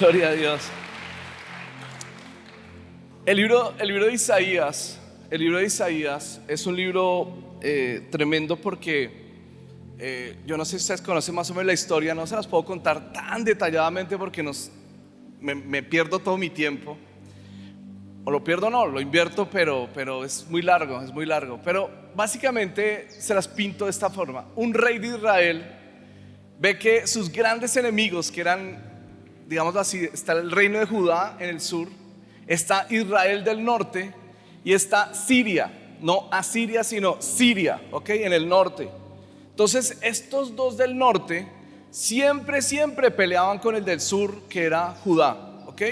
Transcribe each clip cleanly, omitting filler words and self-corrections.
Gloria a Dios. El libro de Isaías, es un libro tremendo porque yo no sé si ustedes conocen más o menos la historia. No se las puedo contar tan detalladamente porque me pierdo todo mi tiempo. O lo pierdo, no, lo invierto, pero es muy largo. Pero básicamente se las pinto de esta forma. Un rey de Israel ve que sus grandes enemigos, que eran, digamos así, está el reino de Judá en el sur, está Israel del norte y está Siria, no Asiria sino Siria, ¿ok? En el norte. Entonces estos dos del norte siempre peleaban con el del sur, que era Judá, ¿ok?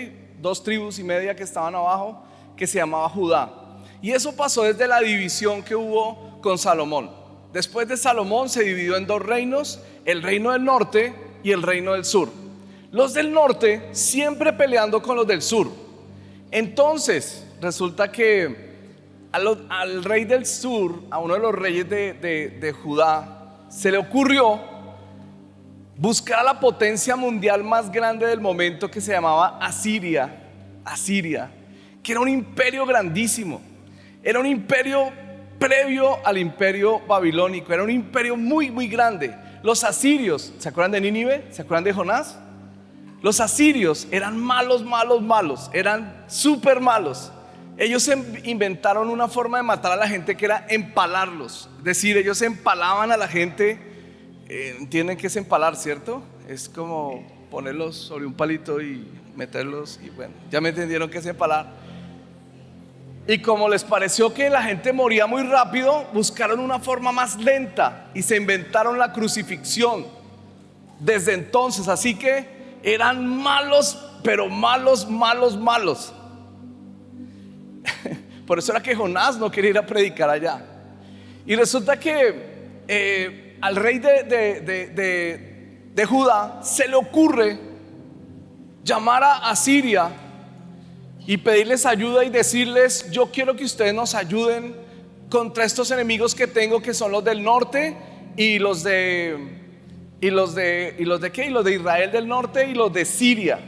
2 tribus y media que estaban abajo, que se llamaba Judá. Y eso pasó desde la división que hubo con Salomón. Después de Salomón se dividió en 2 reinos, el reino del norte y el reino del sur. Los del norte siempre peleando con los del sur. Entonces resulta que al rey del sur, a uno de los reyes de Judá, se le ocurrió buscar a la potencia mundial más grande del momento, que se llamaba Asiria, que era un imperio grandísimo. Era un imperio previo al imperio babilónico. Era un imperio muy grande. Los asirios, ¿se acuerdan de Nínive? ¿Se acuerdan de Jonás? Los asirios eran malos, eran súper malos. Ellos inventaron una forma de matar a la gente que era empalarlos. Es decir, ellos empalaban a la gente. ¿Entienden qué es empalar, cierto? Es como ponerlos sobre un palito y meterlos, y bueno, ya me entendieron qué es empalar. Y como les pareció que la gente moría muy rápido, buscaron una forma más lenta y se inventaron la crucifixión desde entonces. Así que eran malos, pero malos. Por eso era que Jonás no quería ir a predicar allá. Y resulta que al rey de Judá se le ocurre llamar a Siria y pedirles ayuda y decirles: yo quiero que ustedes nos ayuden contra estos enemigos que tengo, que son los del norte y los de Israel del norte y los de Siria.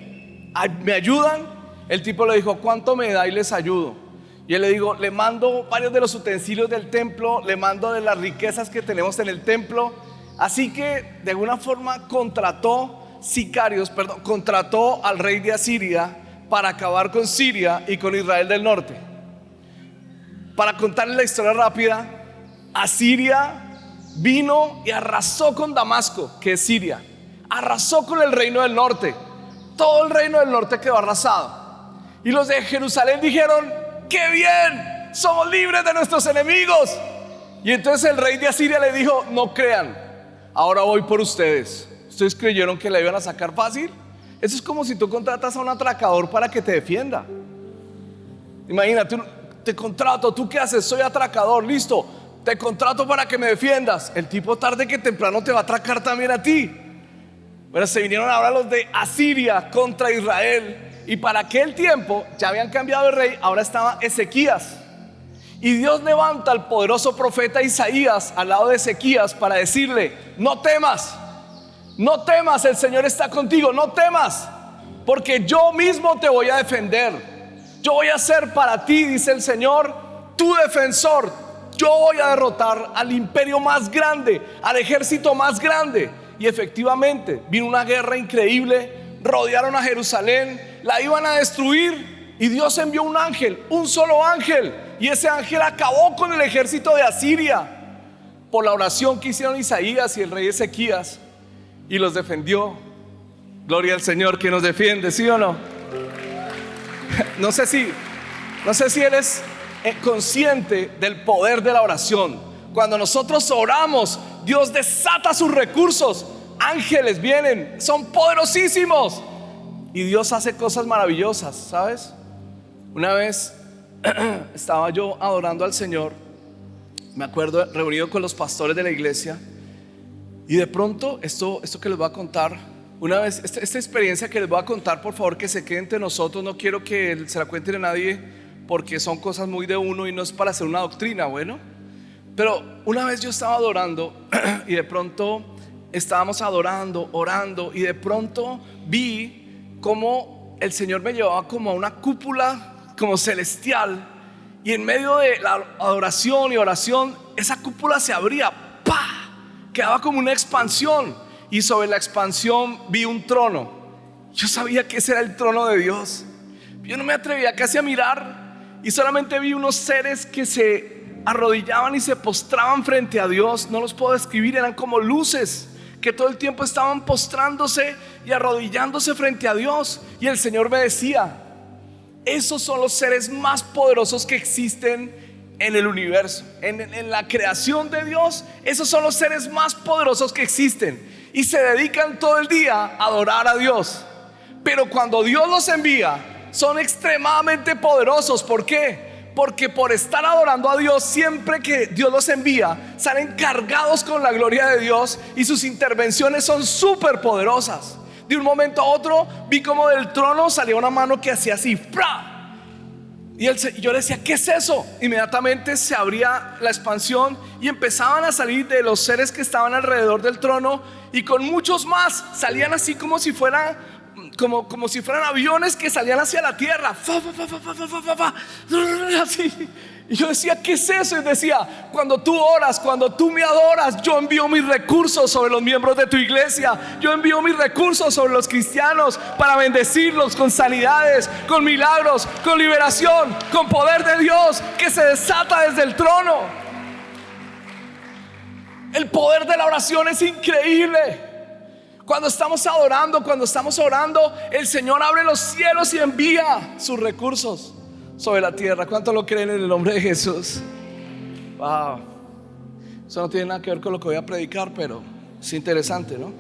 ¿Me ayudan? El tipo le dijo: ¿cuánto me da y les ayudo? Y él le dijo: le mando varios de los utensilios del templo, le mando de las riquezas que tenemos en el templo. Así que de alguna forma contrató al rey de Asiria para acabar con Siria y con Israel del norte. Para contarles la historia rápida, Asiria vino y arrasó con Damasco, que es Siria. Arrasó con el reino del norte. Todo el reino del norte quedó arrasado. Y los de Jerusalén dijeron: ¡qué bien! Somos libres de nuestros enemigos. Y entonces el rey de Asiria le dijo: no crean, ahora voy por ustedes. ¿Ustedes creyeron que la iban a sacar fácil? Eso es como si tú contratas a un atracador para que te defienda. Imagínate, te contrato, ¿tú qué haces? Soy atracador, listo, te contrato para que me defiendas. El tipo tarde que temprano te va a atracar también a ti. Bueno, se vinieron ahora los de Asiria contra Israel. Y para aquel tiempo ya habían cambiado de rey, ahora estaba Ezequías. Y Dios levanta al poderoso profeta Isaías al lado de Ezequías para decirle: no temas, el Señor está contigo, no temas, porque yo mismo te voy a defender. Yo voy a ser para ti, dice el Señor, tu defensor. Yo voy a derrotar al imperio más grande, al ejército más grande. Y efectivamente vino una guerra increíble. Rodearon a Jerusalén, la iban a destruir, y Dios envió un ángel, un solo ángel, y ese ángel acabó con el ejército de Asiria por la oración que hicieron Isaías y el rey Ezequías, y los defendió. Gloria al Señor que nos defiende, ¿sí o no? No sé si eres consciente del poder de la oración. Cuando nosotros oramos, Dios desata sus recursos. Ángeles vienen, son poderosísimos, y Dios hace cosas maravillosas, ¿sabes? Una vez estaba yo adorando al Señor, me acuerdo, reunido con los pastores de la iglesia, y de pronto esto que les voy a contar, una vez, esta experiencia que les voy a contar, por favor que se quede entre nosotros. No quiero que se la cuenten a nadie, porque son cosas muy de uno y no es para hacer una doctrina, bueno. Pero una vez yo estaba adorando y de pronto estábamos adorando, orando, y de pronto vi cómo el Señor me llevaba como a una cúpula como celestial, y en medio de la adoración y oración esa cúpula se abría, ¡pah! Quedaba como una expansión, y sobre la expansión vi un trono. Yo sabía que ese era el trono de Dios. Yo no me atrevía casi a mirar, y solamente vi unos seres que se arrodillaban y se postraban frente a Dios. No los puedo describir, eran como luces que todo el tiempo estaban postrándose y arrodillándose frente a Dios. Y el Señor me decía: esos son los seres más poderosos que existen en el universo, en la creación de Dios. Esos son los seres más poderosos que existen, y se dedican todo el día a adorar a Dios. Pero cuando Dios los envía, son extremadamente poderosos. ¿Por qué? Porque por estar adorando a Dios, siempre que Dios los envía, salen cargados con la gloria de Dios, y sus intervenciones son súper poderosas. De un momento a otro vi como del trono salía una mano que hacía así, ¡fra! Y yo le decía: ¿qué es eso? Inmediatamente se abría la expansión y empezaban a salir de los seres que estaban alrededor del trono, y con muchos más salían así como si fueran aviones que salían hacia la tierra, así. Y yo decía: ¿qué es eso? Y decía: cuando tú oras, cuando tú me adoras, yo envío mis recursos sobre los miembros de tu iglesia. Yo envío mis recursos sobre los cristianos para bendecirlos con sanidades, con milagros, con liberación, con poder de Dios que se desata desde el trono. El poder de la oración es increíble. Cuando estamos adorando, el Señor abre los cielos y envía sus recursos sobre la tierra. ¿Cuántos lo creen en el nombre de Jesús? Wow. Eso no tiene nada que ver con lo que voy a predicar, pero es interesante, ¿no?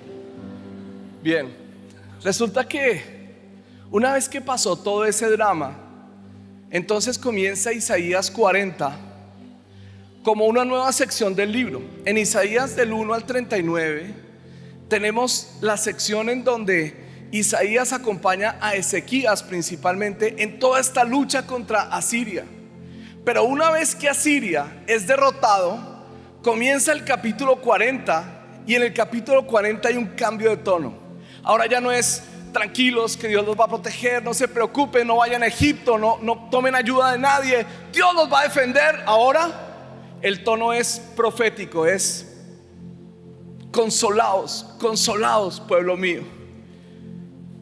Bien, resulta que una vez que pasó todo ese drama, entonces comienza Isaías 40 como una nueva sección del libro. En Isaías del 1 al 39 tenemos la sección en donde Isaías acompaña a Ezequías principalmente en toda esta lucha contra Asiria. Pero una vez que Asiria es derrotado, comienza el capítulo 40, y en el capítulo 40 hay un cambio de tono. Ahora ya no es: tranquilos, que Dios los va a proteger, no se preocupen, no vayan a Egipto, no tomen ayuda de nadie, Dios los va a defender. Ahora el tono es profético, es: consolaos, consolaos, pueblo mío.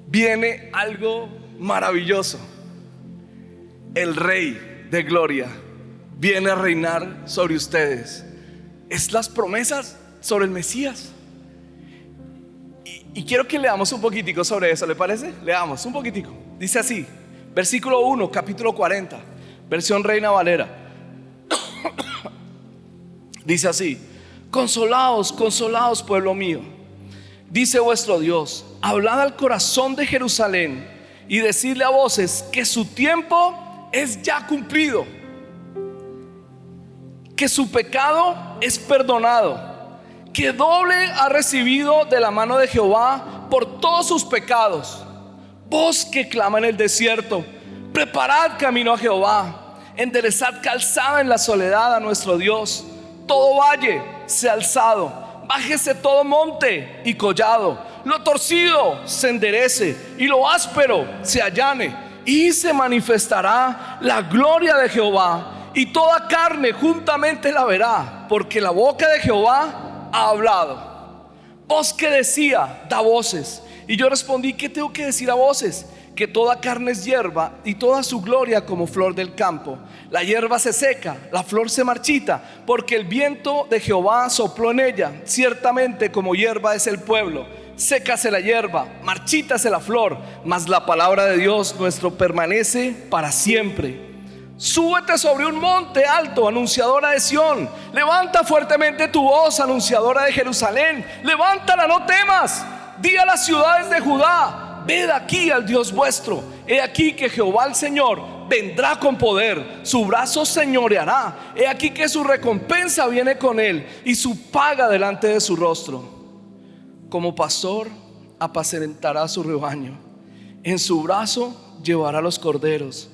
Viene algo maravilloso. El Rey de Gloria viene a reinar sobre ustedes. Es las promesas sobre el Mesías. Y quiero que leamos un poquitico sobre eso, ¿le parece? Leamos un poquitico. Dice así, versículo 1, capítulo 40, versión Reina Valera. Dice así: consolaos, consolaos, pueblo mío, dice vuestro Dios, hablad al corazón de Jerusalén y decidle a voces que su tiempo es ya cumplido, que su pecado es perdonado, que doble ha recibido de la mano de Jehová por todos sus pecados. Voz que clama en el desierto: preparad camino a Jehová, enderezad calzada en la soledad a nuestro Dios. Todo valle sea alzado, bájese todo monte y collado, lo torcido se enderece y lo áspero se allane, y se manifestará la gloria de Jehová, y toda carne juntamente la verá, porque la boca de Jehová ha hablado. Voz que decía: da voces. Y yo respondí: ¿qué tengo que decir a voces? Que toda carne es hierba, y toda su gloria como flor del campo. La hierba se seca, la flor se marchita, porque el viento de Jehová sopló en ella. Ciertamente como hierba es el pueblo, sécase la hierba, marchítase la flor, mas la palabra de Dios nuestro permanece para siempre. Súbete sobre un monte alto, anunciadora de Sión. Levanta fuertemente tu voz, anunciadora de Jerusalén. Levántala, no temas. Di a las ciudades de Judá: ved aquí al Dios vuestro. He aquí que Jehová el Señor vendrá con poder, su brazo señoreará. He aquí que su recompensa viene con él, y su paga delante de su rostro. Como pastor apacentará su rebaño, en su brazo llevará los corderos,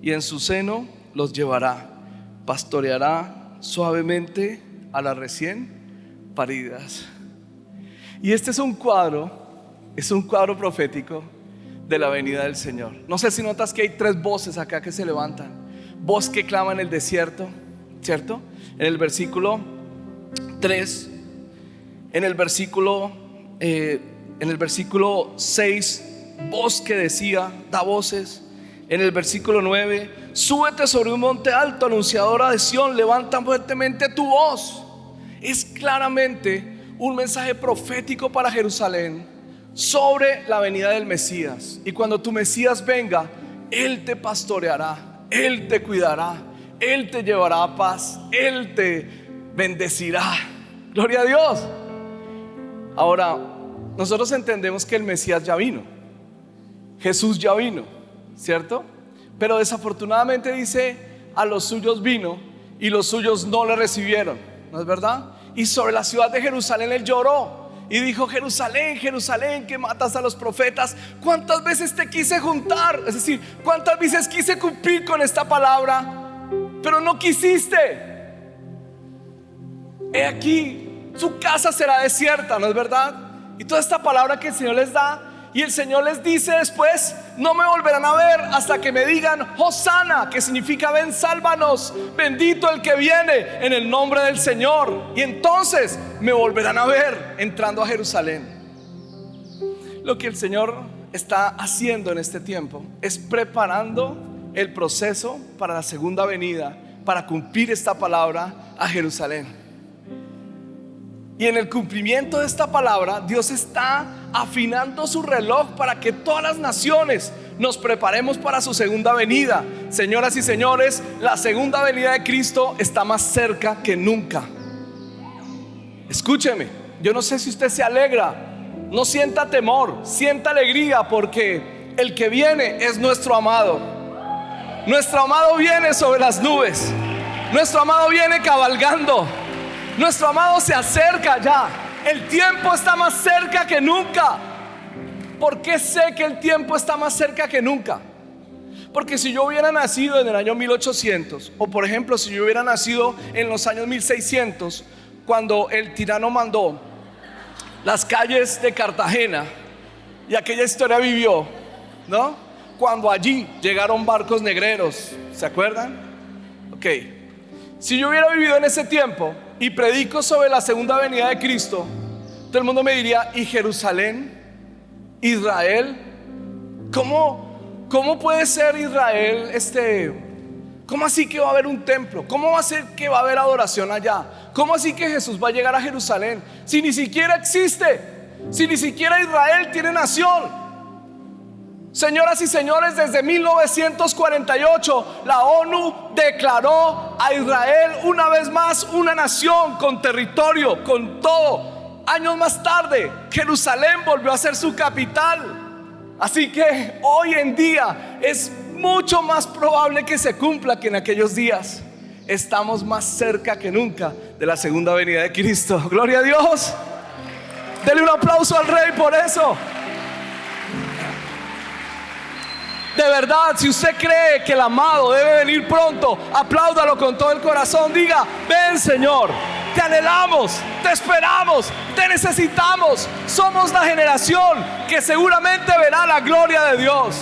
y en su seno los llevará. Pastoreará suavemente a las recién paridas. Y este es un cuadro profético de la venida del Señor. No sé si notas que hay tres voces acá que se levantan. Voz que clama en el desierto, ¿cierto? En el versículo 3, en el versículo 6, voz que decía, da voces. En el versículo 9, súbete sobre un monte alto, anunciadora de Sión, levanta fuertemente tu voz. Es claramente un mensaje profético para Jerusalén sobre la venida del Mesías. Y cuando tu Mesías venga, Él te pastoreará, Él te cuidará, Él te llevará a paz, Él te bendecirá. Gloria a Dios. Ahora, nosotros entendemos que el Mesías ya vino, Jesús ya vino, ¿cierto? Pero desafortunadamente dice, a los suyos vino y los suyos no le recibieron, ¿no es verdad? Y sobre la ciudad de Jerusalén Él lloró y dijo, Jerusalén, Jerusalén, que matas a los profetas, ¿cuántas veces te quise juntar? Es decir, ¿cuántas veces quise cumplir con esta palabra, pero no quisiste? He aquí, su casa será desierta, ¿no es verdad? Y toda esta palabra que el Señor les da, y el Señor les dice después, no me volverán a ver hasta que me digan Hosana, que significa ven, sálvanos, bendito el que viene en el nombre del Señor. Y entonces me volverán a ver entrando a Jerusalén. Lo que el Señor está haciendo en este tiempo es preparando el proceso para la segunda venida, para cumplir esta palabra a Jerusalén. Y en el cumplimiento de esta palabra, Dios está afinando su reloj para que todas las naciones nos preparemos para su segunda venida. Señoras y señores, la segunda venida de Cristo está más cerca que nunca. Escúcheme, yo no sé si usted se alegra, no sienta temor, sienta alegría, porque el que viene es nuestro amado. Nuestro amado viene sobre las nubes, nuestro amado viene cabalgando. Nuestro amado se acerca ya. El tiempo está más cerca que nunca. ¿Por qué sé que el tiempo está más cerca que nunca? Porque si yo hubiera nacido en el año 1800, o por ejemplo si yo hubiera nacido en los años 1600, cuando el tirano mandó las calles de Cartagena, y aquella historia vivió, ¿no? Cuando allí llegaron barcos negreros, ¿se acuerdan? Ok. Si yo hubiera vivido en ese tiempo y predico sobre la segunda venida de Cristo, todo el mundo me diría, ¿y Jerusalén? ¿Israel? ¿Cómo puede ser Israel ¿Cómo así que va a haber un templo? ¿Cómo va a ser que va a haber adoración allá? ¿Cómo así que Jesús va a llegar a Jerusalén? Si ni siquiera existe, si ni siquiera Israel tiene nación. Señoras y señores, desde 1948 la ONU declaró a Israel una vez más una nación con territorio, con todo. Años más tarde, Jerusalén volvió a ser su capital. Así que hoy en día es mucho más probable que se cumpla que en aquellos días. Estamos más cerca que nunca de la segunda venida de Cristo. Gloria a Dios. Dele un aplauso al Rey por eso. De verdad, si usted cree que el amado debe venir pronto, apláudalo con todo el corazón. Diga, ven Señor, te anhelamos, te esperamos, te necesitamos. Somos la generación que seguramente verá la gloria de Dios.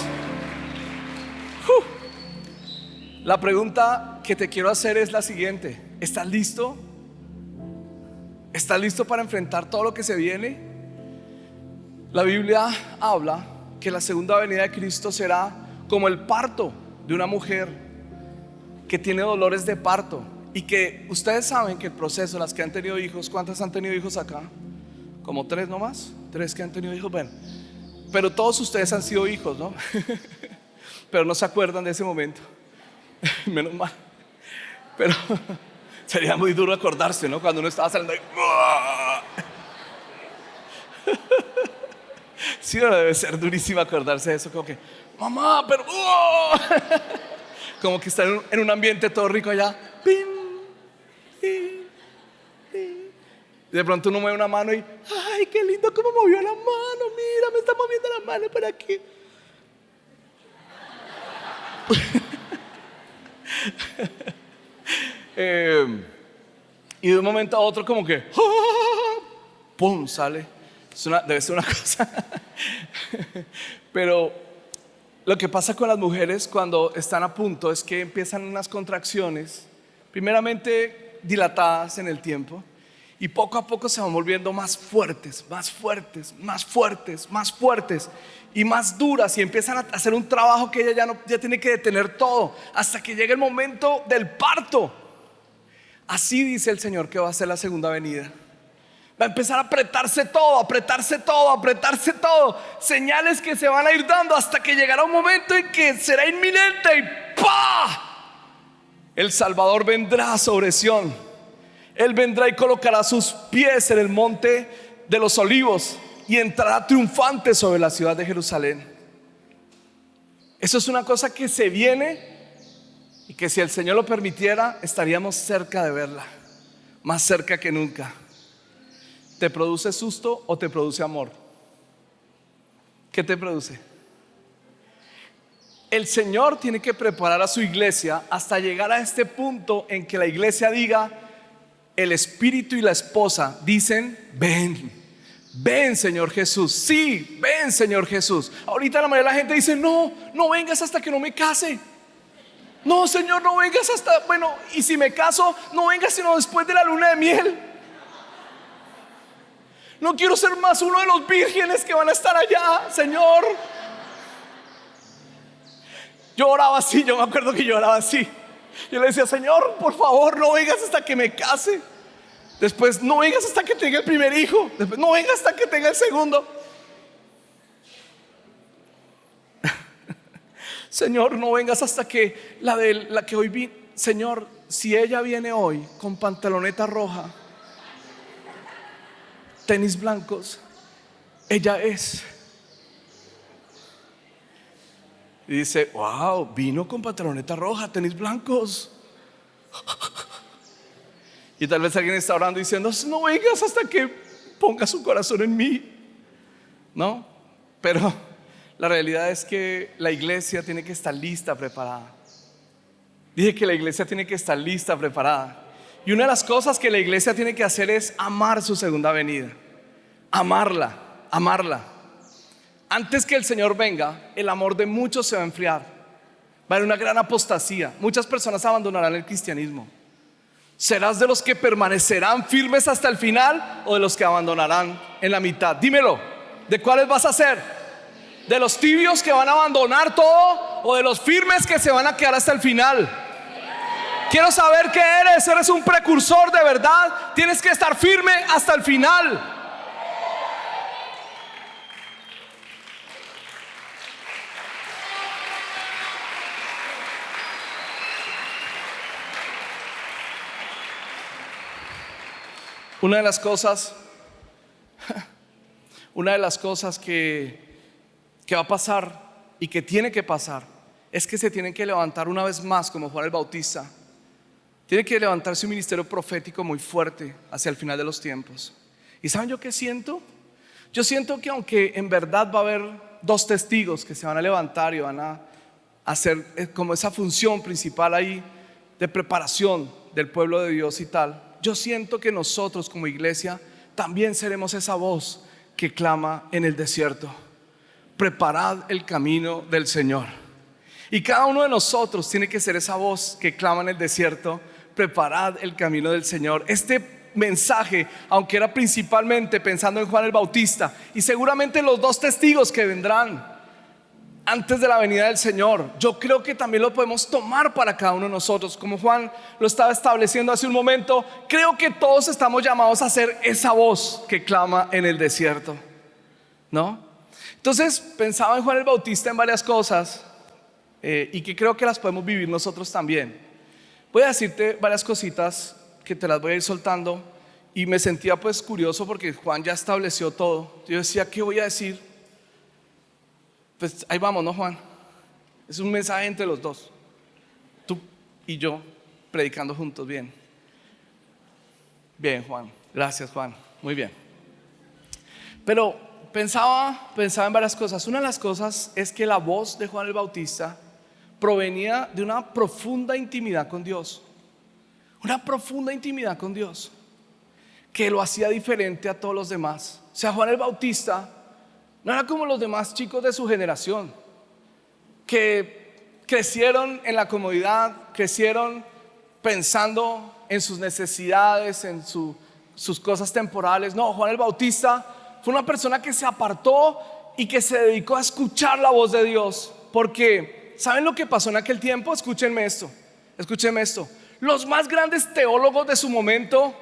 La pregunta que te quiero hacer es la siguiente: ¿estás listo? ¿Estás listo para enfrentar todo lo que se viene? La Biblia habla que la segunda venida de Cristo será como el parto de una mujer que tiene dolores de parto. Y que ustedes saben que el proceso, las que han tenido hijos, ¿cuántas han tenido hijos acá? Como 3 nomás, 3 que han tenido hijos. Bueno, pero todos ustedes han sido hijos, ¿no? Pero no se acuerdan de ese momento. Menos mal. Pero sería muy duro acordarse, ¿no? Cuando uno estaba saliendo ahí. Sí, no debe ser durísimo acordarse de eso, como que mamá, pero como que está en un ambiente todo rico allá. Y de pronto uno mueve una mano y ay, qué lindo cómo movió la mano. Mira, me está moviendo la mano por aquí. Y de un momento a otro como que ¡pum! Sale. Debe ser una cosa. Pero Lo que pasa con las mujeres cuando están a punto es que empiezan unas contracciones, primeramente dilatadas en el tiempo, y poco a poco se van volviendo más fuertes, más fuertes, más fuertes, más fuertes y más duras, y empiezan a hacer un trabajo que ella ya tiene que detener todo hasta que llegue el momento del parto. Así dice el Señor que va a ser la segunda venida. Va a empezar a apretarse todo, apretarse todo, apretarse todo. Señales que se van a ir dando hasta que llegará un momento en que será inminente y ¡pah! El Salvador vendrá sobre Sión. Él vendrá y colocará sus pies en el monte de los olivos y entrará triunfante sobre la ciudad de Jerusalén. Eso es una cosa que se viene y que si el Señor lo permitiera estaríamos cerca de verla, más cerca que nunca. ¿Te produce susto o te produce amor? ¿Qué te produce? El Señor tiene que preparar a su iglesia hasta llegar a este punto en que la iglesia diga, el espíritu y la esposa dicen, ven, ven Señor Jesús. Sí, ven Señor Jesús. Ahorita la mayoría de la gente dice, no, no vengas hasta que no me case. No Señor, no vengas hasta, bueno, y si me caso, no vengas sino después de la luna de miel. No quiero ser más uno de los vírgenes que van a estar allá, Señor. Yo oraba así, yo me acuerdo que yo oraba así. Yo le decía, Señor, por favor, no vengas hasta que me case. Después, no vengas hasta que tenga el primer hijo. Después, no vengas hasta que tenga el segundo. Señor, no vengas hasta que la que hoy vi. Señor, si ella viene hoy con pantaloneta roja, tenis blancos, ella es. Y dice, wow, vino con pantaloneta roja, tenis blancos. Y tal vez alguien está orando diciendo, no vengas hasta que ponga su corazón en mí. No, pero la realidad es que la iglesia tiene que estar lista, preparada. Dije que la iglesia tiene que estar lista, preparada. Y una de las cosas que la iglesia tiene que hacer es amar su segunda venida. Amarla, amarla. Antes que el Señor venga, el amor de muchos se va a enfriar. Va a haber una gran apostasía. Muchas personas abandonarán el cristianismo. ¿Serás de los que permanecerán firmes hasta el final o de los que abandonarán en la mitad? Dímelo, ¿de cuáles vas a ser? ¿De los tibios que van a abandonar todo o de los firmes que se van a quedar hasta el final? Quiero saber qué eres. ¿Eres un precursor de verdad? Tienes que estar firme hasta el final. Una de las cosas que va a pasar y que tiene que pasar es que se tienen que levantar una vez más como Juan el Bautista. Tiene que levantarse un ministerio profético muy fuerte hacia el final de los tiempos. ¿Y saben yo qué siento? Yo siento que aunque en verdad va a haber dos testigos que se van a levantar y van a hacer como esa función principal ahí de preparación del pueblo de Dios y tal, yo siento que nosotros como iglesia también seremos esa voz que clama en el desierto: preparad el camino del Señor. Y cada uno de nosotros tiene que ser esa voz que clama en el desierto: preparad el camino del Señor. Este mensaje, aunque era principalmente pensando en Juan el Bautista y seguramente los dos testigos que vendrán antes de la venida del Señor, yo creo que también lo podemos tomar para cada uno de nosotros. Como Juan lo estaba estableciendo hace un momento, creo que todos estamos llamados a ser esa voz que clama en el desierto, ¿no? Entonces pensaba en Juan el Bautista en varias cosas y que creo que las podemos vivir nosotros también. Voy a decirte varias cositas que te las voy a ir soltando. Y me sentía pues curioso porque Juan ya estableció todo. Yo decía, ¿qué voy a decir? Pues ahí vamos, ¿no, Juan? Es un mensaje entre los dos, tú y yo predicando juntos. Bien, bien, Juan, gracias, Juan, muy bien. Pero pensaba en varias cosas. Una de las cosas es que la voz de Juan el Bautista provenía de una profunda intimidad con Dios. Una profunda intimidad con Dios que lo hacía diferente a todos los demás. O sea, Juan el Bautista no era como los demás chicos de su generación. que crecieron en la comodidad, crecieron pensando en sus necesidades, en sus cosas temporales. No, Juan el Bautista fue una persona que se apartó y que se dedicó a escuchar la voz de Dios. Porque, ¿saben lo que pasó en aquel tiempo? Escúchenme esto. Los más grandes teólogos de su momento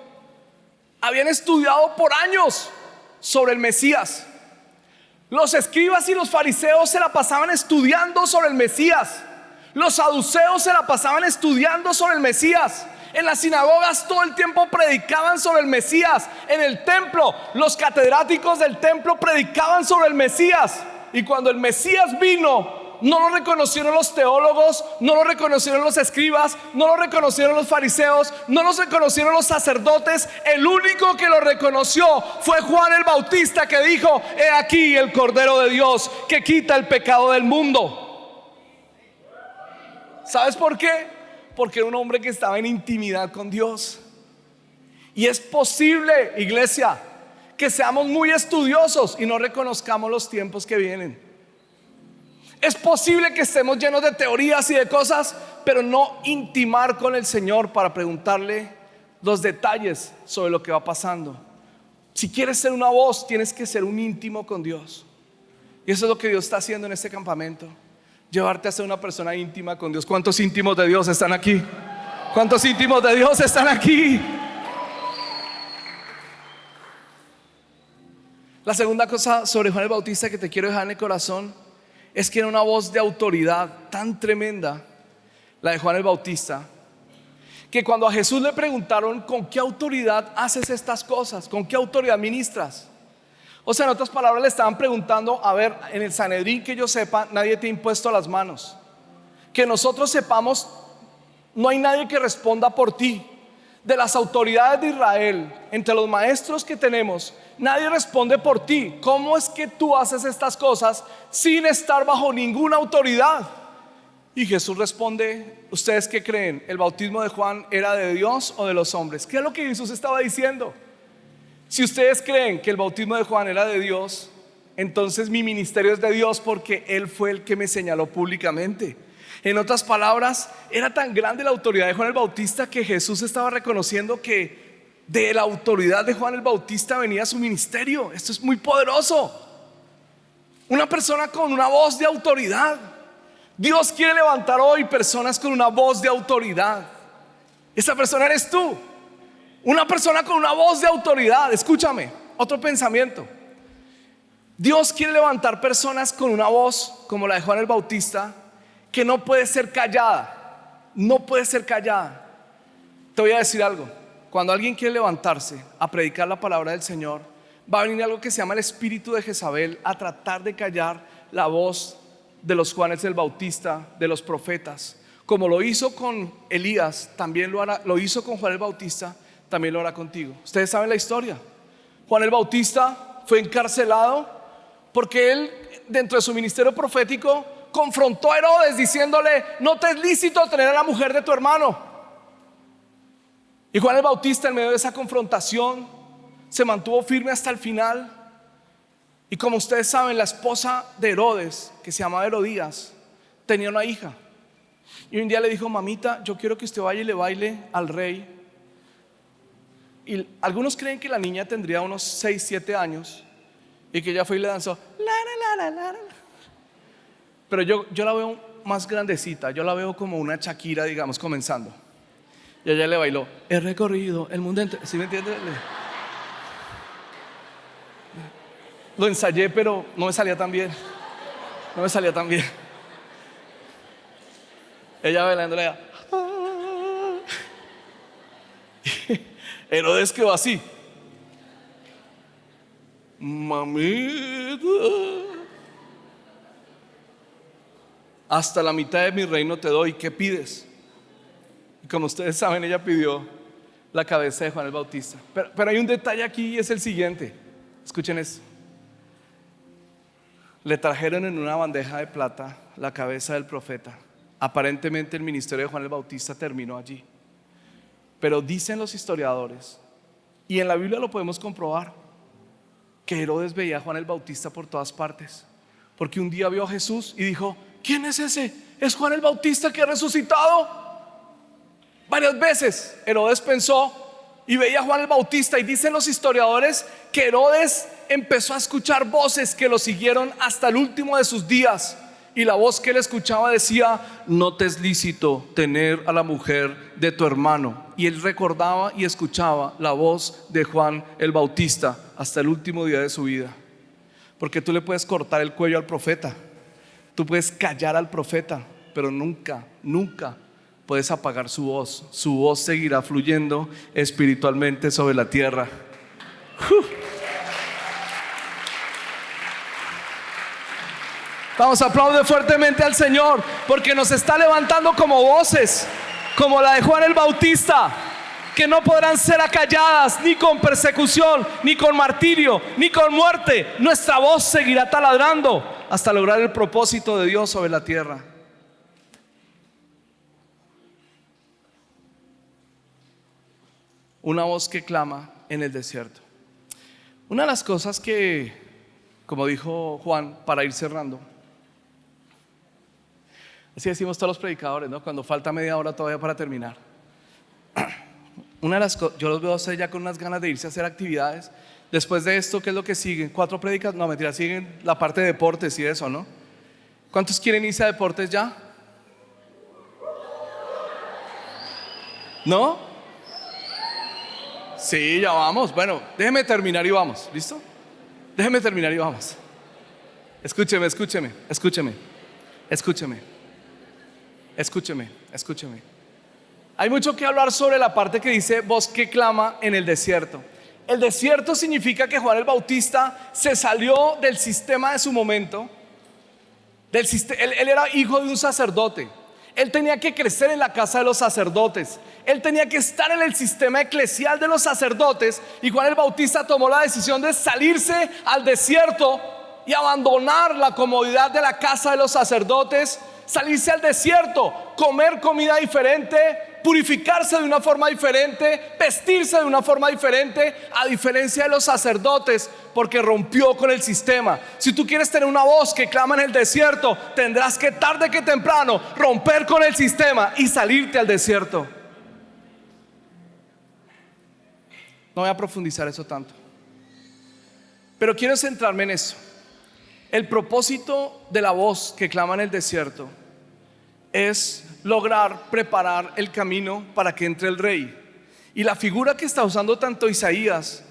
habían estudiado por años sobre el Mesías. Los escribas y los fariseos se la pasaban estudiando sobre el Mesías. Los saduceos se la pasaban estudiando sobre el Mesías. En las sinagogas todo el tiempo predicaban sobre el Mesías. En el templo, los catedráticos del templo predicaban sobre el Mesías. Y cuando el Mesías vino, no lo reconocieron los teólogos, no lo reconocieron los escribas, no lo reconocieron los fariseos, no lo reconocieron los sacerdotes. El único que lo reconoció fue Juan el Bautista, que dijo: he aquí el Cordero de Dios que quita el pecado del mundo. ¿Sabes por qué? Porque era un hombre que estaba en intimidad con Dios. Y es posible, iglesia, que seamos muy estudiosos y no reconozcamos los tiempos que vienen. Es posible que estemos llenos de teorías y de cosas, pero no intimar con el Señor para preguntarle los detalles sobre lo que va pasando. Si quieres ser una voz, tienes que ser un íntimo con Dios. Y eso es lo que Dios está haciendo en este campamento. Llevarte a ser una persona íntima con Dios. ¿Cuántos íntimos de Dios están aquí? ¿Cuántos íntimos de Dios están aquí? La segunda cosa sobre Juan el Bautista que te quiero dejar en el corazón es que era una voz de autoridad tan tremenda, la de Juan el Bautista, que cuando a Jesús le preguntaron: ¿con qué autoridad haces estas cosas? ¿Con qué autoridad ministras? O sea, en otras palabras, le estaban preguntando: a ver, en el Sanedrín, que yo sepa, nadie te ha impuesto las manos. Que nosotros sepamos, no hay nadie que responda por ti. De las autoridades de Israel, entre los maestros que tenemos, nadie responde por ti. ¿Cómo es que tú haces estas cosas sin estar bajo ninguna autoridad? Y Jesús responde: ¿ustedes qué creen? ¿El bautismo de Juan era de Dios o de los hombres? ¿Qué es lo que Jesús estaba diciendo? Si ustedes creen que el bautismo de Juan era de Dios, entonces mi ministerio es de Dios, porque Él fue el que me señaló públicamente. En otras palabras, era tan grande la autoridad de Juan el Bautista que Jesús estaba reconociendo que de la autoridad de Juan el Bautista venía su ministerio. Esto es muy poderoso. Una persona con una voz de autoridad. Dios quiere levantar hoy personas con una voz de autoridad. Esa persona eres tú. Una persona con una voz de autoridad. Escúchame, otro pensamiento. Dios quiere levantar personas con una voz como la de Juan el Bautista, que no puede ser callada. No puede ser callada. Te voy a decir algo. Cuando alguien quiere levantarse a predicar la palabra del Señor, va a venir algo que se llama el espíritu de Jezabel a tratar de callar la voz de los Juanes el Bautista, de los profetas. Como lo hizo con Elías, también lo hará. Lo hizo con Juan el Bautista, también lo hará contigo. Ustedes saben la historia. Juan el Bautista fue encarcelado porque él, dentro de su ministerio profético, confrontó a Herodes diciéndole: no te es lícito tener a la mujer de tu hermano. Y Juan el Bautista, en medio de esa confrontación, se mantuvo firme hasta el final. Y como ustedes saben, la esposa de Herodes, que se llamaba Herodías, tenía una hija. Y un día le dijo: mamita, yo quiero que usted vaya y le baile al rey. Y algunos creen que la niña tendría unos 6, 7 años y que ella fue y le danzó la. Pero yo la veo más grandecita. Yo la veo como una Shakira, digamos, comenzando. Y ella le bailó: he recorrido el mundo entero. ¿Sí me entiendes? Lo ensayé, pero no me salía tan bien. No me salía tan bien. Ella bailándole allá. Herodes quedó así: mamita, hasta la mitad de mi reino te doy, ¿qué pides? Y como ustedes saben, ella pidió la cabeza de Juan el Bautista. Pero hay un detalle aquí, y es el siguiente. Escuchen esto. Le trajeron en una bandeja de plata la cabeza del profeta. Aparentemente el ministerio de Juan el Bautista terminó allí. Pero dicen los historiadores, y en la Biblia lo podemos comprobar, que Herodes veía a Juan el Bautista por todas partes, porque un día vio a Jesús y dijo: ¿quién es ese? Es Juan el Bautista que ha resucitado. Varias veces Herodes pensó y veía a Juan el Bautista, y dicen los historiadores que Herodes empezó a escuchar voces que lo siguieron hasta el último de sus días. Y la voz que él escuchaba decía: no te es lícito tener a la mujer de tu hermano. Y él recordaba y escuchaba la voz de Juan el Bautista hasta el último día de su vida. Porque tú le puedes cortar el cuello al profeta, tú puedes callar al profeta, pero nunca, nunca puedes apagar su voz. Su voz seguirá fluyendo espiritualmente sobre la tierra. Vamos, aplaude fuertemente al Señor, porque nos está levantando como voces, como la de Juan el Bautista, que no podrán ser acalladas ni con persecución, ni con martirio, ni con muerte. Nuestra voz seguirá taladrando hasta lograr el propósito de Dios sobre la tierra. Una voz que clama en el desierto. Una de las cosas que, como dijo Juan, para ir cerrando, así decimos todos los predicadores, ¿no? Cuando falta media hora todavía para terminar. Una de las cosas, yo los veo a ustedes ya con unas ganas de irse a hacer actividades. Después de esto, ¿qué es lo que sigue? 4 prédicas, no mentira, siguen la parte de deportes y eso, ¿no? ¿Cuántos quieren irse a deportes ya? ¿No? Sí, ya vamos. Bueno, déjeme terminar y vamos, ¿listo? Déjeme terminar y vamos. Escúcheme. Hay mucho que hablar sobre la parte que dice voz que clama en el desierto. El desierto significa que Juan el Bautista se salió del sistema de su momento. Él era hijo de un sacerdote. Él tenía que crecer en la casa de los sacerdotes. Él tenía que estar en el sistema eclesial de los sacerdotes. Y Juan el Bautista tomó la decisión de salirse al desierto y abandonar la comodidad de la casa de los sacerdotes, salirse al desierto, comer comida diferente, purificarse de una forma diferente, vestirse de una forma diferente, a diferencia de los sacerdotes, porque rompió con el sistema. Si tú quieres tener una voz que clama en el desierto, tendrás que tarde que temprano romper con el sistema y salirte al desierto. No voy a profundizar eso tanto, pero quiero centrarme en eso. El propósito de la voz que clama en el desierto es lograr preparar el camino para que entre el rey. Y la figura que está usando tanto Isaías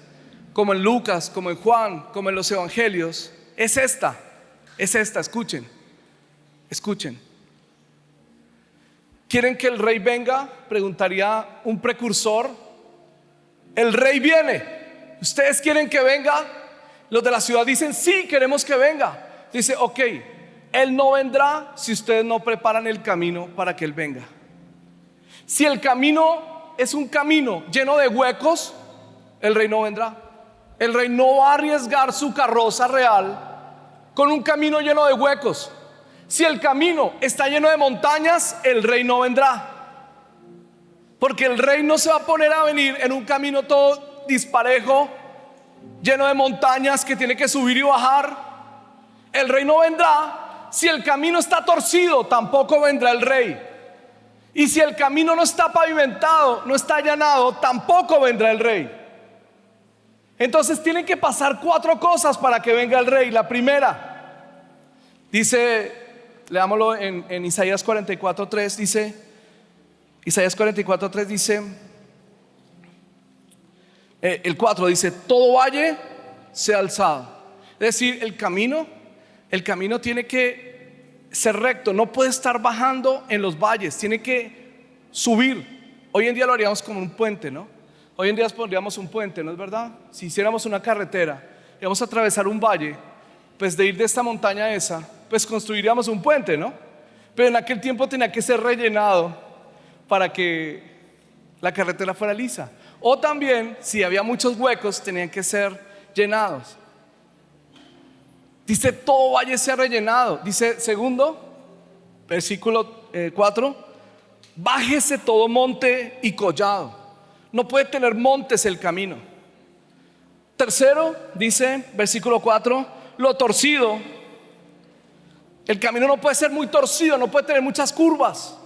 como en Lucas, como en Juan, como en los evangelios, es esta. Escuchen. ¿Quieren que el rey venga? Preguntaría un precursor. El rey viene. ¿Ustedes quieren que venga? Los de la ciudad dicen: sí, queremos que venga. Dice: ok, él no vendrá si ustedes no preparan el camino para que él venga. Si el camino es un camino lleno de huecos, el rey no vendrá. El rey no va a arriesgar su carroza real con un camino lleno de huecos. Si el camino está lleno de montañas, el rey no vendrá, porque el rey no se va a poner a venir en un camino todo disparejo, lleno de montañas que tiene que subir y bajar. El rey no vendrá. Si el camino está torcido, tampoco vendrá el rey. Y si el camino no está pavimentado, no está allanado, tampoco vendrá el rey. Entonces tienen que pasar 4 cosas para que venga el rey. La primera, dice, leámoslo en Isaías 44:3, dice, Isaías 44:3 dice, el 4 dice: todo valle sea alzado. Es decir, el camino tiene que ser recto, no puede estar bajando en los valles, tiene que subir. Hoy en día lo haríamos como un puente, ¿no? Hoy en día pondríamos un puente, ¿no es verdad? Si hiciéramos una carretera y vamos a atravesar un valle, pues de ir de esta montaña a esa, pues construiríamos un puente, ¿no? Pero en aquel tiempo tenía que ser rellenado para que la carretera fuera lisa. O también, si había muchos huecos, tenían que ser llenados. Dice: todo valle sea rellenado. Dice, segundo, versículo 4: bájese todo monte y collado. No puede tener montes el camino. Tercero, dice, versículo 4: lo torcido El camino no puede ser muy torcido, no puede tener muchas curvas.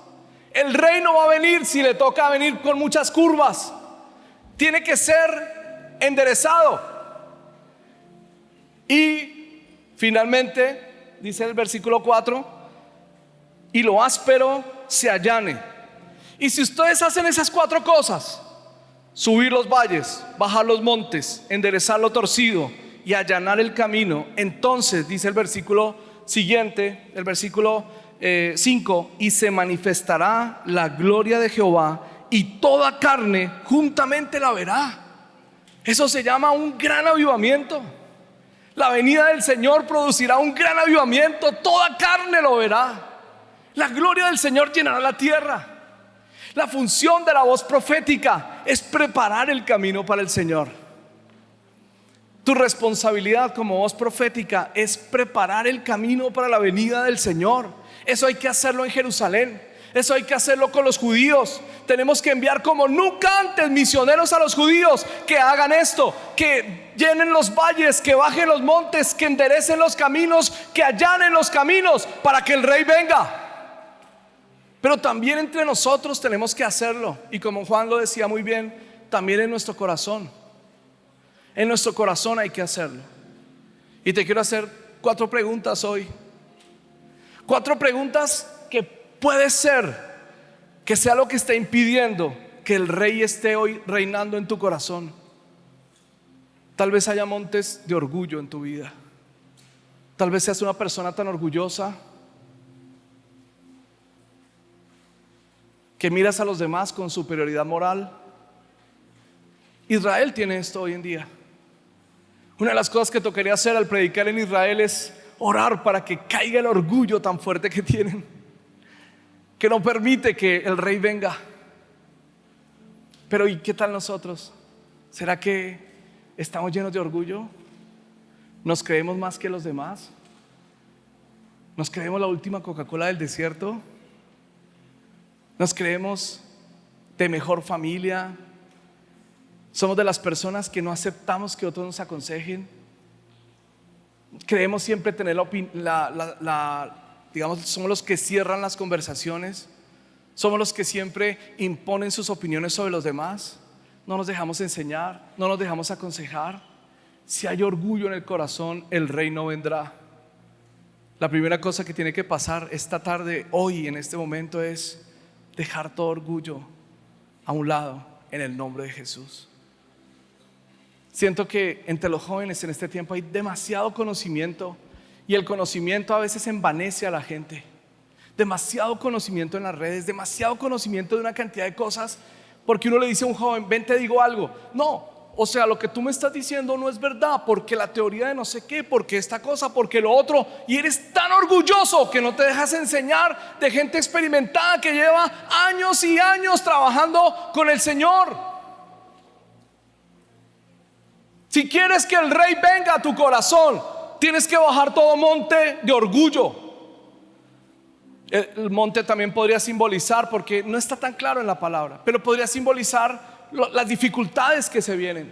El rey no va a venir si le toca venir con muchas curvas. Tiene que ser enderezado. Y finalmente dice el versículo 4: y lo áspero se allane. Y si ustedes hacen esas 4 cosas, subir los valles, bajar los montes, enderezar lo torcido y allanar el camino, entonces dice el versículo siguiente, el versículo 5: y se manifestará la gloria de Jehová, y toda carne juntamente la verá. Eso se llama un gran avivamiento. La venida del Señor producirá un gran avivamiento. Toda carne lo verá. La gloria del Señor llenará la tierra. La función de la voz profética es preparar el camino para el Señor. Tu responsabilidad como voz profética es preparar el camino para la venida del Señor. Eso hay que hacerlo en Jerusalén. Eso hay que hacerlo con los judíos. Tenemos que enviar como nunca antes misioneros a los judíos que hagan esto, que llenen los valles, que bajen los montes, que enderecen los caminos, que allanen los caminos para que el rey venga. Pero también entre nosotros tenemos que hacerlo. Y como Juan lo decía muy bien, también en nuestro corazón. En nuestro corazón hay que hacerlo. Y te quiero hacer 4 preguntas hoy. 4 preguntas que puede ser que sea lo que esté impidiendo que el rey esté hoy reinando en tu corazón. Tal vez haya montes de orgullo en tu vida. Tal vez seas una persona tan orgullosa que miras a los demás con superioridad moral. Israel tiene esto hoy en día. Una de las cosas que tocaría hacer al predicar en Israel es orar para que caiga el orgullo tan fuerte que tienen, que no permite que el rey venga. Pero ¿y qué tal nosotros? ¿Será que estamos llenos de orgullo? ¿Nos creemos más que los demás? ¿Nos creemos la última Coca-Cola del desierto? ¿Nos creemos de mejor familia? ¿Somos de las personas que no aceptamos que otros nos aconsejen? Creemos siempre tener digamos, somos los que cierran las conversaciones. Somos los que siempre imponen sus opiniones sobre los demás. No nos dejamos enseñar, no nos dejamos aconsejar. Si hay orgullo en el corazón, el rey no vendrá. La primera cosa que tiene que pasar esta tarde, hoy, en este momento, es dejar todo orgullo a un lado en el nombre de Jesús. Siento que entre los jóvenes en este tiempo hay demasiado conocimiento, y el conocimiento a veces envanece a la gente. Demasiado conocimiento en las redes, demasiado conocimiento de una cantidad de cosas, porque uno le dice a un joven: ven, te digo algo. No, o sea, lo que tú me estás diciendo no es verdad, porque la teoría de no sé qué, porque esta cosa, porque lo otro. Y eres tan orgulloso que no te dejas enseñar de gente experimentada que lleva años y años trabajando con el Señor. Si quieres que el rey venga a tu corazón, tienes que bajar todo monte de orgullo. El monte también podría simbolizar, porque no está tan claro en la palabra, pero podría simbolizar las dificultades que se vienen.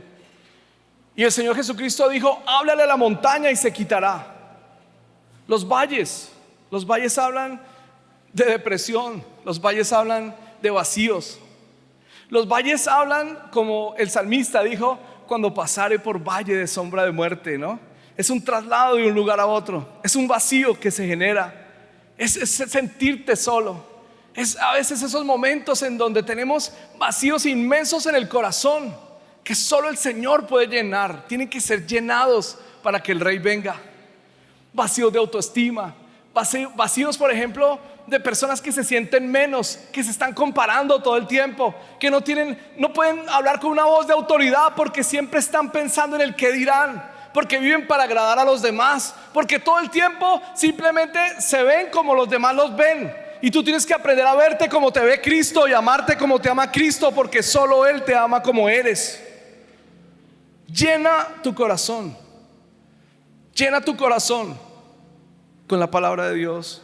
Y el Señor Jesucristo dijo: háblale a la montaña y se quitará. Los valles hablan de depresión. Los valles hablan de vacíos. Los valles hablan, como el salmista dijo: cuando pasare por valle de sombra de muerte, ¿no? Es un traslado de un lugar a otro. Es un vacío que se genera. Es sentirte solo. Es a veces esos momentos en donde tenemos vacíos inmensos en el corazón que solo el Señor puede llenar. Tienen que ser llenados para que el rey venga. Vacíos de autoestima, vacíos, por ejemplo, de personas que se sienten menos, que se están comparando todo el tiempo, que no pueden hablar con una voz de autoridad porque siempre están pensando en el qué dirán, porque viven para agradar a los demás, porque todo el tiempo simplemente se ven como los demás los ven. Y tú tienes que aprender a verte como te ve Cristo y amarte como te ama Cristo, porque solo Él te ama como eres. Llena tu corazón con la palabra de Dios,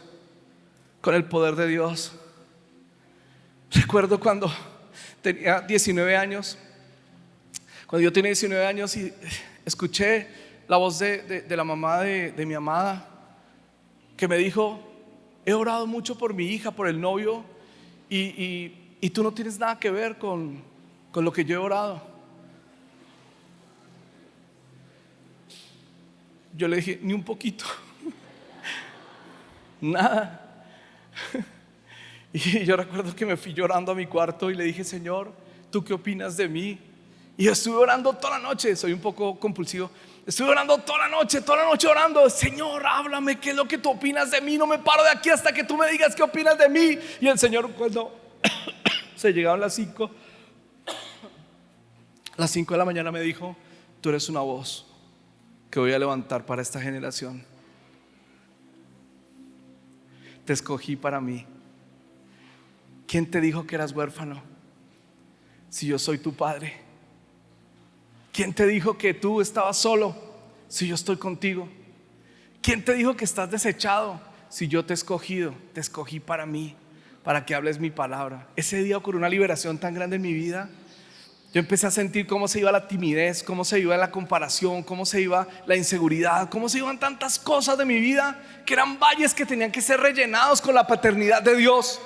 con el poder de Dios. Recuerdo cuando tenía 19 años, cuando yo tenía 19 años y escuché la voz de la mamá de mi amada, que me dijo: he orado mucho por mi hija, por el novio, y tú no tienes nada que ver con lo que yo he orado. Yo le dije: ni un poquito. Nada. Y yo recuerdo que me fui llorando a mi cuarto y le dije: Señor, ¿tú qué opinas de mí? Y yo estuve orando toda la noche. Soy un poco compulsivo. Estuve orando toda la noche orando: Señor, háblame, ¿qué es lo que tú opinas de mí? No me paro de aquí hasta que tú me digas qué opinas de mí. Y el Señor, cuando se llegaban las 5 de la mañana, me dijo: tú eres una voz que voy a levantar para esta generación. Te escogí para mí. ¿Quién te dijo que eras huérfano si yo soy tu padre? ¿Quién te dijo que tú estabas solo si yo estoy contigo? ¿Quién te dijo que estás desechado si yo te he escogido? Te escogí para mí, para que hables mi palabra. Ese día ocurrió una liberación tan grande en mi vida. Yo empecé a sentir cómo se iba la timidez, cómo se iba la comparación, cómo se iba la inseguridad, cómo se iban tantas cosas de mi vida que eran valles que tenían que ser rellenados con la paternidad de Dios.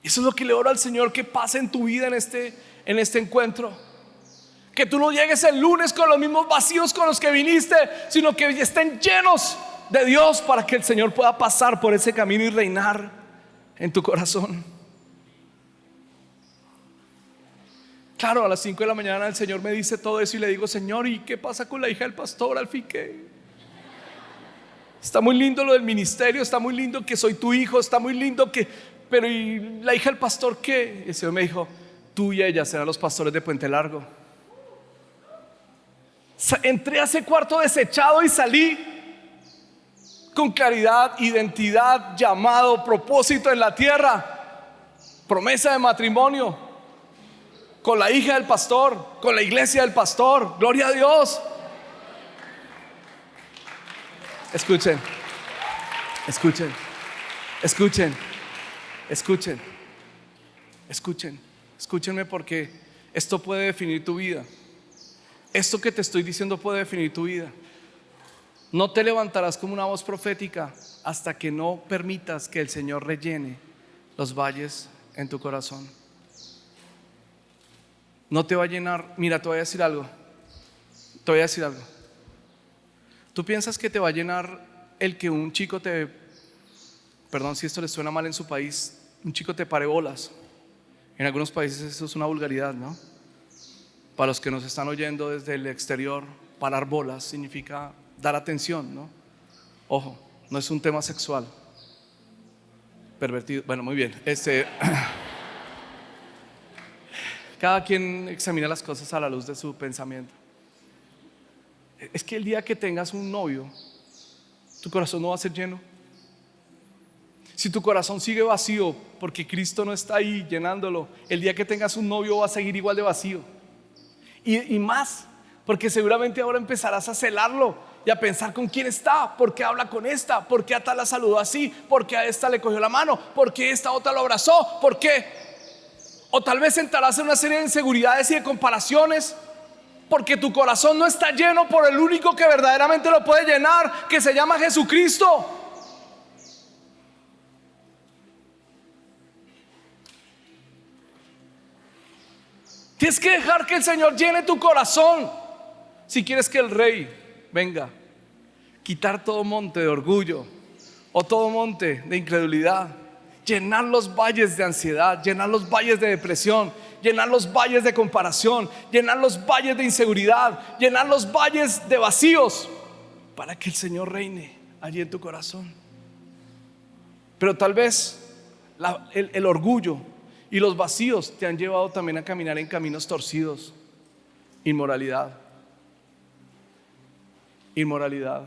Eso es lo que le oro al Señor que pase en tu vida en este encuentro. Que tú no llegues el lunes con los mismos vacíos con los que viniste, sino que estén llenos de Dios, para que el Señor pueda pasar por ese camino y reinar en tu corazón. Claro, a las 5 de la mañana el Señor me dice todo eso y le digo: Señor, ¿y qué pasa con la hija del pastor? Al fin, que está muy lindo lo del ministerio, está muy lindo que soy tu hijo, está muy lindo que... pero ¿y la hija del pastor qué? Y el Señor me dijo: tú y ella serán los pastores de Puente Largo. Entré a ese cuarto desechado y salí con claridad, identidad, llamado, propósito en la tierra, promesa de matrimonio con la hija del pastor, con la iglesia del pastor. Gloria a Dios. Escuchen, escuchen, escuchen, escuchen, escuchen, escúchenme, porque esto puede definir tu vida. Esto que te estoy diciendo puede definir tu vida. No te levantarás como una voz profética hasta que no permitas que el Señor rellene los valles en tu corazón. No te va a llenar. Mira, te voy a decir algo. Te voy a decir algo. ¿Tú piensas que te va a llenar el que un chico te... Perdón si esto les suena mal en su país, un chico te pare bolas? En algunos países eso es una vulgaridad, ¿no? Para los que nos están oyendo desde el exterior, parar bolas significa dar atención, ¿no? Ojo, no es un tema sexual pervertido. Bueno, muy bien. Cada quien examina las cosas a la luz de su pensamiento. Es que el día que tengas un novio, tu corazón no va a ser lleno. Si tu corazón sigue vacío porque Cristo no está ahí llenándolo, el día que tengas un novio va a seguir igual de vacío. Y más, porque seguramente ahora empezarás a celarlo y a pensar con quién está, por qué habla con esta, por qué a tal la saludó así, por qué a esta le cogió la mano, por qué esta otra lo abrazó, por qué. O tal vez entrarás en una serie de inseguridades y de comparaciones, porque tu corazón no está lleno por el único que verdaderamente lo puede llenar, que se llama Jesucristo. Tienes que dejar que el Señor llene tu corazón si quieres que el Rey venga. Quitar todo monte de orgullo o todo monte de incredulidad, llenar los valles de ansiedad, llenar los valles de depresión, llenar los valles de comparación, llenar los valles de inseguridad, llenar los valles de vacíos, para que el Señor reine allí en tu corazón. Pero tal vez el orgullo y los vacíos te han llevado también a caminar en caminos torcidos. Inmoralidad. Inmoralidad.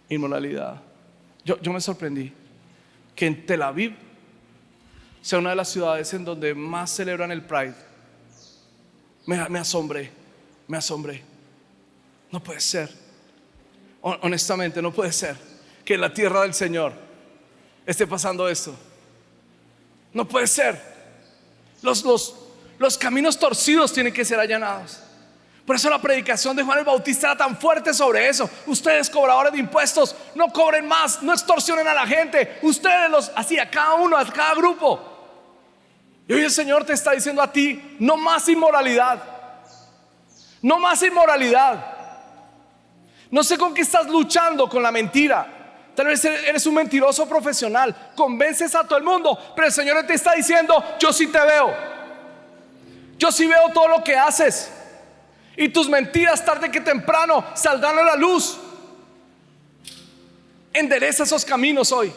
Inmoralidad. Yo me sorprendí que en Tel Aviv sea una de las ciudades en donde más celebran el Pride. Me asombré. No puede ser. Honestamente, no puede ser que en la tierra del Señor esté pasando esto. No puede ser. Los caminos torcidos tienen que ser allanados. Por eso la predicación de Juan el Bautista era tan fuerte sobre eso. Ustedes, cobradores de impuestos, no cobren más, no extorsionen a la gente. Ustedes así a cada uno, a cada grupo. Y hoy el Señor te está diciendo a ti: no más inmoralidad. No más inmoralidad. No sé con qué estás luchando, con la mentira. Tal vez eres un mentiroso profesional, convences a todo el mundo, pero el Señor te está diciendo: yo sí te veo. Yo sí veo todo lo que haces. Y tus mentiras tarde que temprano saldrán a la luz. Endereza esos caminos hoy.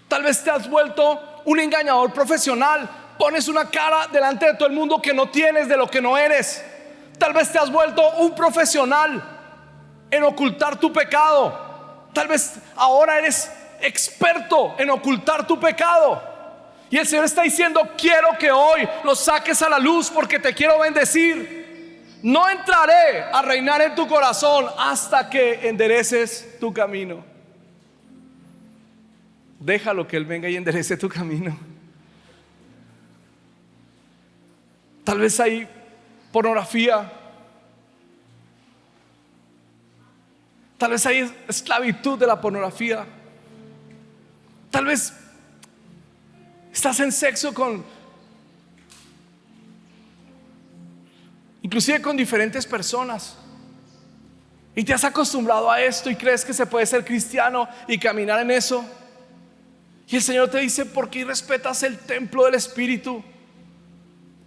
Tal vez te has vuelto un engañador profesional. Pones una cara delante de todo el mundo que no tienes, de lo que no eres. Tal vez te has vuelto un profesional en ocultar tu pecado. Tal vez ahora eres experto en ocultar tu pecado. Y el Señor está diciendo: quiero que hoy lo saques a la luz porque te quiero bendecir. No entraré a reinar en tu corazón hasta que endereces tu camino. Déjalo que Él venga y enderece tu camino. Tal vez hay pornografía. Tal vez hay esclavitud de la pornografía. Tal vez estás en sexo inclusive con diferentes personas, y te has acostumbrado a esto y crees que se puede ser cristiano y caminar en eso. Y el Señor te dice: ¿por qué irrespetas el templo del Espíritu?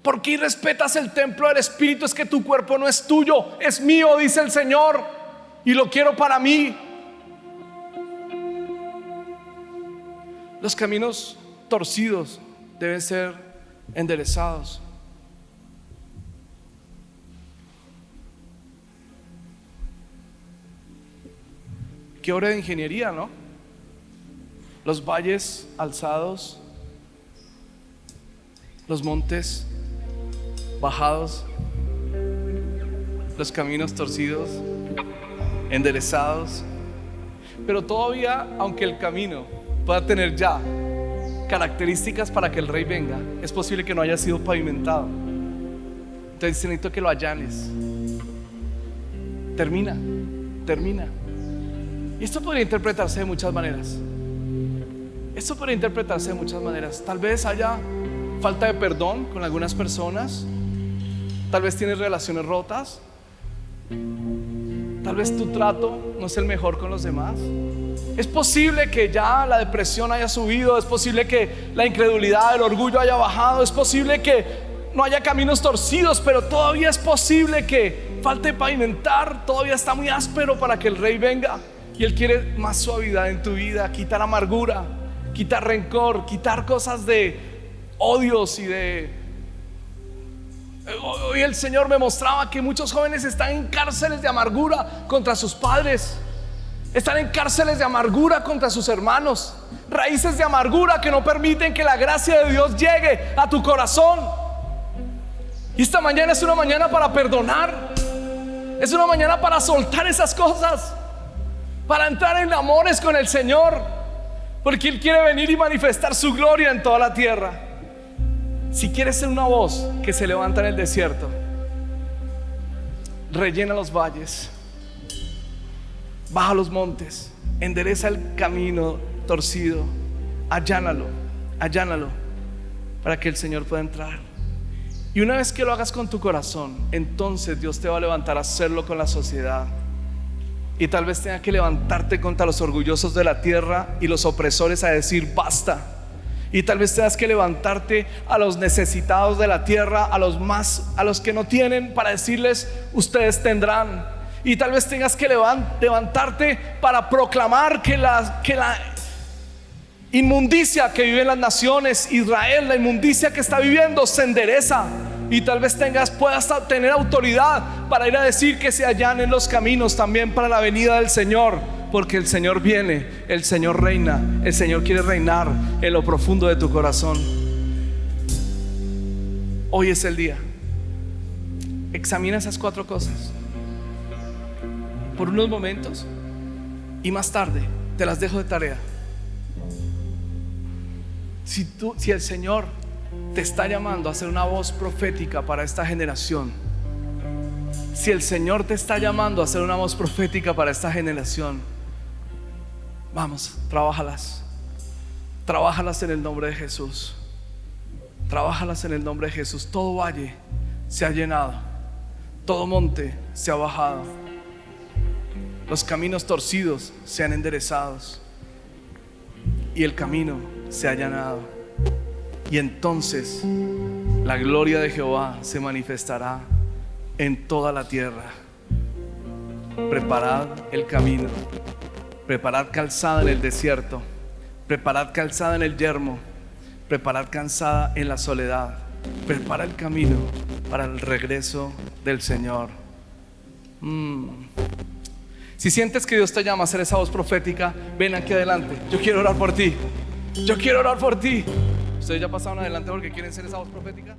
¿Por qué irrespetas el templo del Espíritu? Es que tu cuerpo no es tuyo, es mío, dice el Señor, y lo quiero para mí. Los caminos torcidos deben ser enderezados. Qué obra de ingeniería, ¿no? Los valles alzados, los montes bajados, los caminos torcidos, enderezados. Pero todavía, aunque el camino pueda tener ya características para que el Rey venga, es posible que no haya sido pavimentado. Entonces necesito que lo allanes. Termina. Y esto podría interpretarse de muchas maneras. Tal vez haya falta de perdón con algunas personas. Tal vez tienes relaciones rotas. Tal vez tu trato no es el mejor con los demás. Es posible que ya la depresión haya subido. Es posible que la incredulidad, el orgullo haya bajado. Es posible que no haya caminos torcidos, pero todavía es posible que falte pavimentar. Todavía está muy áspero para que el Rey venga. Y Él quiere más suavidad en tu vida, quitar amargura, quitar rencor, quitar cosas de odios y de... Hoy el Señor me mostraba que muchos jóvenes están en cárceles de amargura contra sus padres. Están en cárceles de amargura contra sus hermanos. Raíces de amargura que no permiten que la gracia de Dios llegue a tu corazón. Y esta mañana es una mañana para perdonar. Es una mañana para soltar esas cosas, para entrar en amores con el Señor, porque Él quiere venir y manifestar su gloria en toda la tierra. Si quieres ser una voz que se levanta en el desierto, rellena los valles, baja los montes, endereza el camino torcido, allánalo, para que el Señor pueda entrar. Y una vez que lo hagas con tu corazón, entonces Dios te va a levantar a hacerlo con la sociedad. Y tal vez tenga que levantarte contra los orgullosos de la tierra y los opresores a decir basta. Y tal vez tengas que levantarte a los necesitados de la tierra, a los que no tienen, para decirles: ustedes tendrán. Y tal vez tengas que levantarte para proclamar que la inmundicia que viven las naciones, Israel, la inmundicia que está viviendo, se endereza. Y tal vez puedas tener autoridad para ir a decir que se allanen los caminos también para la venida del Señor. Porque el Señor viene, el Señor reina, el Señor quiere reinar en lo profundo de tu corazón. Hoy es el día. Examina esas 4 cosas por unos momentos y más tarde te las dejo de tarea. Si el Señor te está llamando a ser una voz profética para esta generación, Si el Señor te está llamando a ser una voz profética para esta generación, vamos, trabájalas. Trabájalas en el nombre de Jesús. Trabájalas en el nombre de Jesús. Todo valle se ha llenado, todo monte se ha bajado, los caminos torcidos se han enderezado y el camino se ha allanado. Y entonces la gloria de Jehová se manifestará en toda la tierra. Preparad el camino, preparad calzada en el desierto, preparad calzada en el yermo, preparad calzada en la soledad. Prepara el camino para el regreso del Señor. Si sientes que Dios te llama a ser esa voz profética, ven aquí adelante. Yo quiero orar por ti. Yo quiero orar por ti. ¿Ustedes ya pasaron adelante porque quieren ser esa voz profética?